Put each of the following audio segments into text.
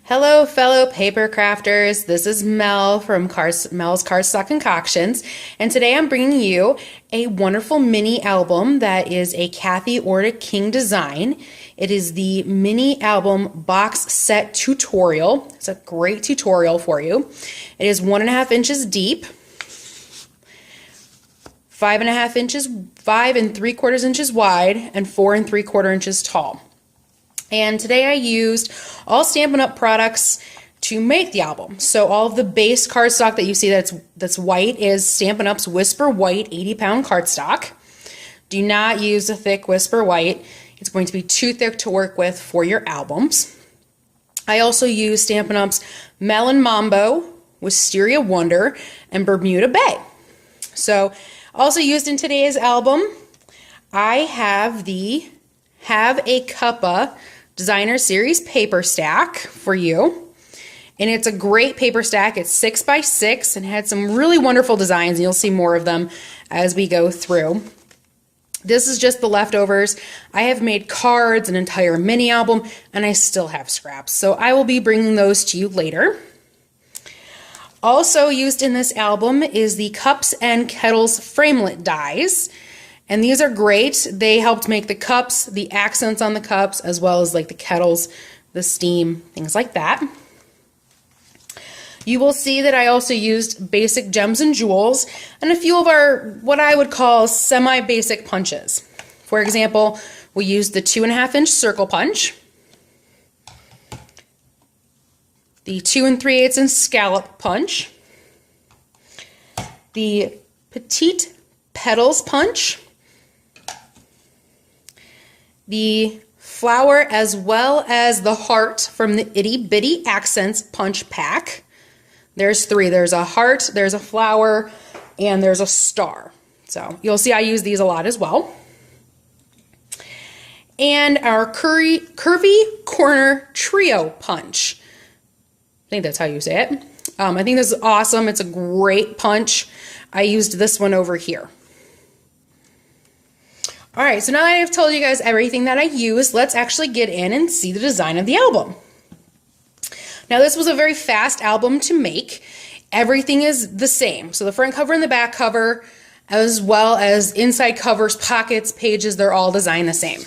Hello, fellow paper crafters. This is Mel from Mel's Cardstock Concoctions, and today I'm bringing you a wonderful mini album that is a Kathy Orta King design. It is the mini album box set tutorial. It's a great tutorial for you. It is 1.5 inches deep, 5.5 inches, 5 3/4 inches wide, and 4 3/4 inches tall. And today I used all Stampin' Up products to make the album. So all of the base cardstock that you see that's white is Stampin' Up's Whisper White 80-pound cardstock. Do not use a thick Whisper White. It's going to be too thick to work with for your albums. I also used Stampin' Up's Melon Mambo, Wisteria Wonder, and Bermuda Bay. So also used in today's album, I have the Have a Cuppa Designer Series paper stack for you. And it's a great paper stack. It's 6 by 6 and had some really wonderful designs. And you'll see more of them as we go through. This is just the leftovers. I have made cards, an entire mini album, and I still have scraps. So I will be bringing those to you later. Also used in this album is the Cups and Kettles framelit dies. And these are great. They helped make the cups, the accents on the cups, as well as like the kettles, the steam, things like that. You will see that I also used basic gems and jewels and a few of our, what I would call semi-basic punches. For example, we used the 2.5 inch circle punch, the 2 3/8 inch scallop punch, the petite petals punch, the flower, as well as the heart from the Itty Bitty Accents punch pack. There's 3. There's a heart, there's a flower, and there's a star. So you'll see I use these a lot as well. And our curvy corner trio punch. I think that's how you say it. I think this is awesome. It's a great punch. I used this one over here. All right, so now that I've told you guys everything that I used, let's actually get in and see the design of the album. Now, this was a very fast album to make. Everything is the same. So the front cover and the back cover, as well as inside covers, pockets, pages, they're all designed the same.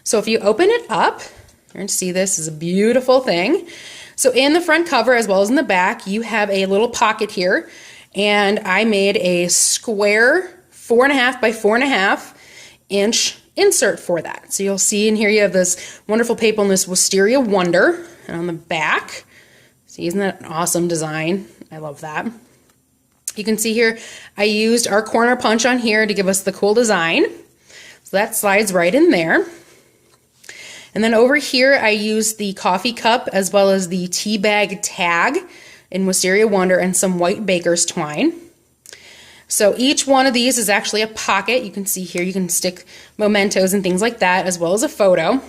So if you open it up, you're going to see this is a beautiful thing. So in the front cover, as well as in the back, you have a little pocket here. And I made a square 4.5 by 4.5 inch insert for that. So you'll see in here you have this wonderful paper on this Wisteria Wonder, and on the back, see, isn't that an awesome design? I love that. You can see here I used our corner punch on here to give us the cool design. So that slides right in there. And then over here I used the coffee cup as well as the tea bag tag in Wisteria Wonder and some white baker's twine. So each one of these is actually a pocket. You can see here you can stick mementos and things like that, as well as a photo.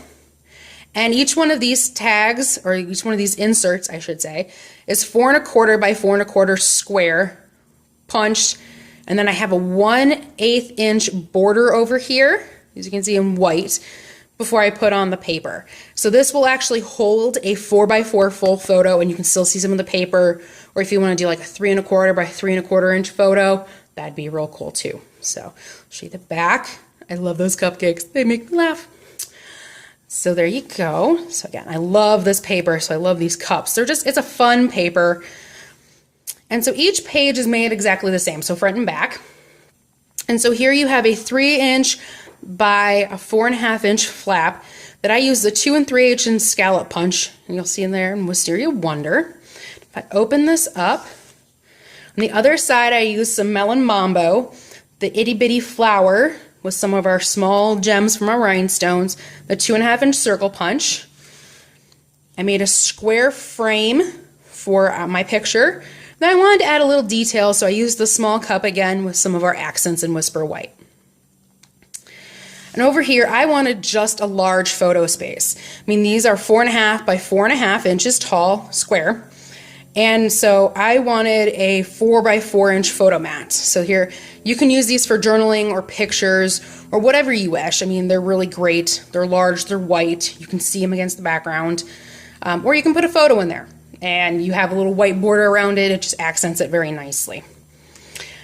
And each one of these tags, or each one of these inserts, I should say, is 4.25 by 4.25 square punched. And then I have a 1/8 inch border over here, as you can see in white, before I put on the paper. So this will actually hold a 4x4 full photo, and you can still see some of the paper. Or if you want to do like a 3.25 by 3.25 inch photo, that'd be real cool too. So I'll show you the back. I love those cupcakes. They make me laugh. So there you go. So again, I love this paper. So I love these cups. It's a fun paper. And so each page is made exactly the same. So front and back. And so here you have a 3 inch by a 4.5 inch flap that I use the 2 3/8 inch scallop punch. And you'll see in there in Wisteria Wonder. If I open this up, on the other side, I used some Melon Mambo, the Itty Bitty Flower with some of our small gems from our rhinestones, the 2.5 inch circle punch. I made a square frame for my picture. Then I wanted to add a little detail, so I used the small cup again with some of our accents in Whisper White. And over here, I wanted just a large photo space. I mean, these are 4.5 by 4.5 inches tall, square. And so I wanted a 4 by 4 inch photo mat. So here, you can use these for journaling or pictures or whatever you wish. I mean, they're really great. They're large, they're white. You can see them against the background. Or you can put a photo in there and you have a little white border around it. It just accents it very nicely.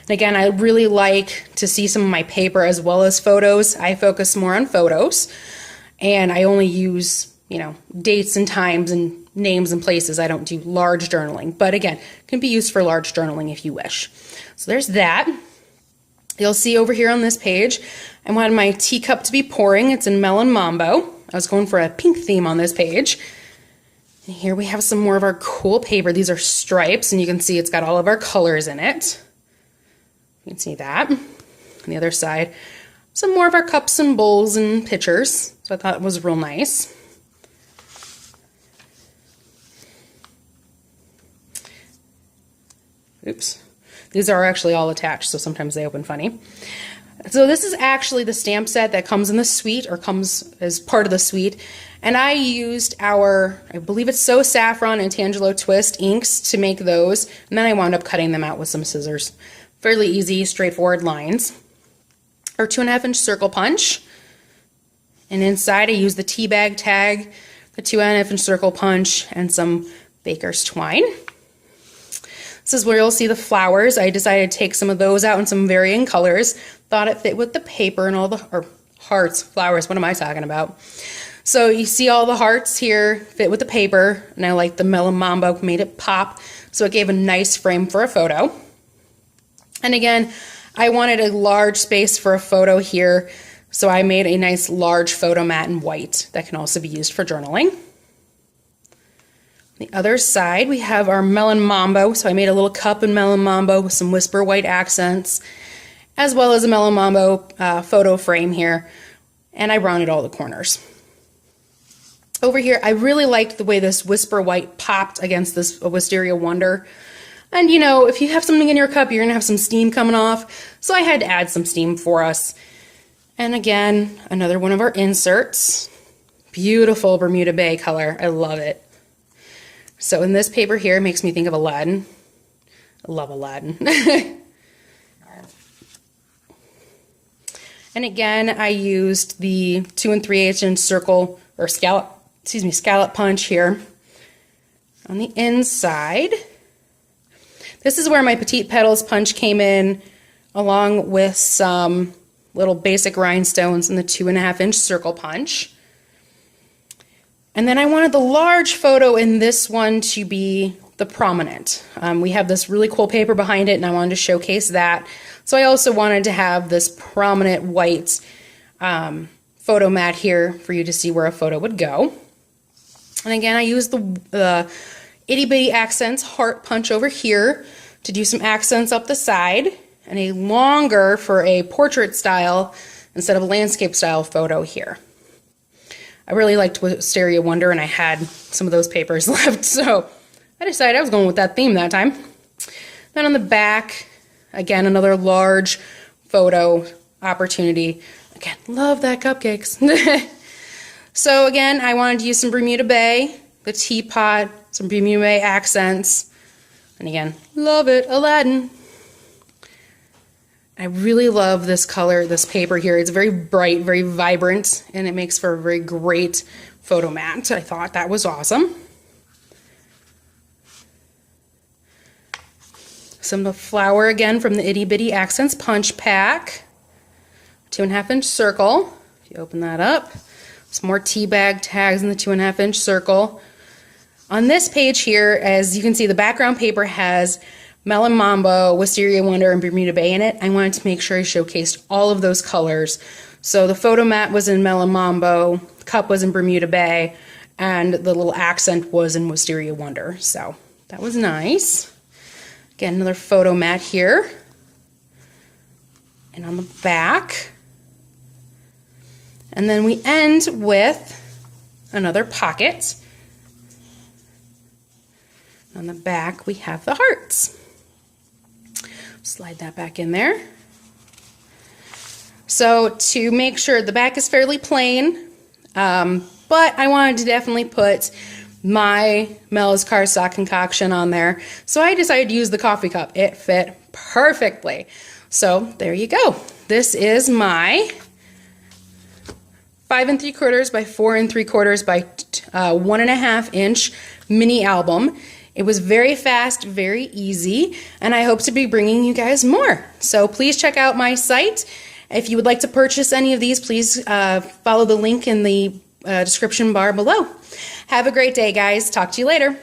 And again, I really like to see some of my paper as well as photos. I focus more on photos, and I only use, you know, dates and times and names and places. I don't do large journaling, but again, it can be used for large journaling if you wish. So there's that. You'll see over here on this page, I wanted my teacup to be pouring. It's in Melon Mambo. I was going for a pink theme on this page. And here we have some more of our cool paper. These are stripes, and you can see it's got all of our colors in it. You can see that. On the other side, some more of our cups and bowls and pitchers. So I thought it was real nice. Oops. These are actually all attached, so sometimes they open funny. So this is actually the stamp set that comes in the suite, or comes as part of the suite. And I used our, I believe it's So Saffron and Tangelo Twist inks to make those. And then I wound up cutting them out with some scissors. Fairly easy, straightforward lines. Our 2.5-inch circle punch. And inside I used the tea bag tag, the 2.5-inch circle punch, and some baker's twine. This is where you'll see the flowers. I decided to take some of those out in some varying colors. Thought it fit with the paper and all the, or hearts, flowers, what am I talking about? So you see all the hearts here fit with the paper, and I like the Melon Mambo, made it pop, so it gave a nice frame for a photo. And again, I wanted a large space for a photo here, so I made a nice large photo mat in white that can also be used for journaling. The other side, we have our Melon Mambo. So I made a little cup in Melon Mambo with some whisper white accents, as well as a Melon Mambo photo frame here. And I rounded all the corners. Over here, I really liked the way this whisper white popped against this Wisteria Wonder. And you know, if you have something in your cup, you're gonna have some steam coming off. So I had to add some steam for us. And again, another one of our inserts. Beautiful Bermuda Bay color, I love it. So in this paper here, it makes me think of Aladdin. I love Aladdin. And again, I used the 2 3/8-inch circle, or scallop punch here on the inside. This is where my Petite Petals punch came in, along with some little basic rhinestones and the 2.5-inch circle punch. And then I wanted the large photo in this one to be the prominent. We have this really cool paper behind it, and I wanted to showcase that. So I also wanted to have this prominent white photo mat here for you to see where a photo would go. And again, I used the itty bitty accents heart punch over here to do some accents up the side, and a longer for a portrait style instead of a landscape style photo here. I really liked Wisteria Wonder, and I had some of those papers left, so I decided I was going with that theme that time. Then on the back, again, another large photo opportunity. Again, love that cupcakes. So again, I wanted to use some Bermuda Bay, the teapot, some Bermuda Bay accents, and again, love it, Aladdin. I really love this color, this paper here. It's very bright, very vibrant, and it makes for a very great photo mat. I thought that was awesome. Some of the flower again from the Itty Bitty Accents Punch Pack. 2.5-inch circle. If you open that up, some more tea bag tags in the 2.5-inch circle. On this page here, as you can see, the background paper has Melon Mambo, Wisteria Wonder, and Bermuda Bay in it. I wanted to make sure I showcased all of those colors. So the photo mat was in Melon Mambo, the cup was in Bermuda Bay, and the little accent was in Wisteria Wonder. So that was nice. Again, another photo mat here. And on the back. And then we end with another pocket. On the back, we have the hearts. Slide that back in there. So to make sure the back is fairly plain, but I wanted to definitely put my Mel's Cardstock concoction on there. So I decided to use the coffee cup. It fit perfectly. So there you go. This is my 5 3/4 by 4 3/4 by post 1.5-inch mini album. It was very fast, very easy, and I hope to be bringing you guys more. So please check out my site. If you would like to purchase any of these, please follow the link in the description bar below. Have a great day, guys. Talk to you later.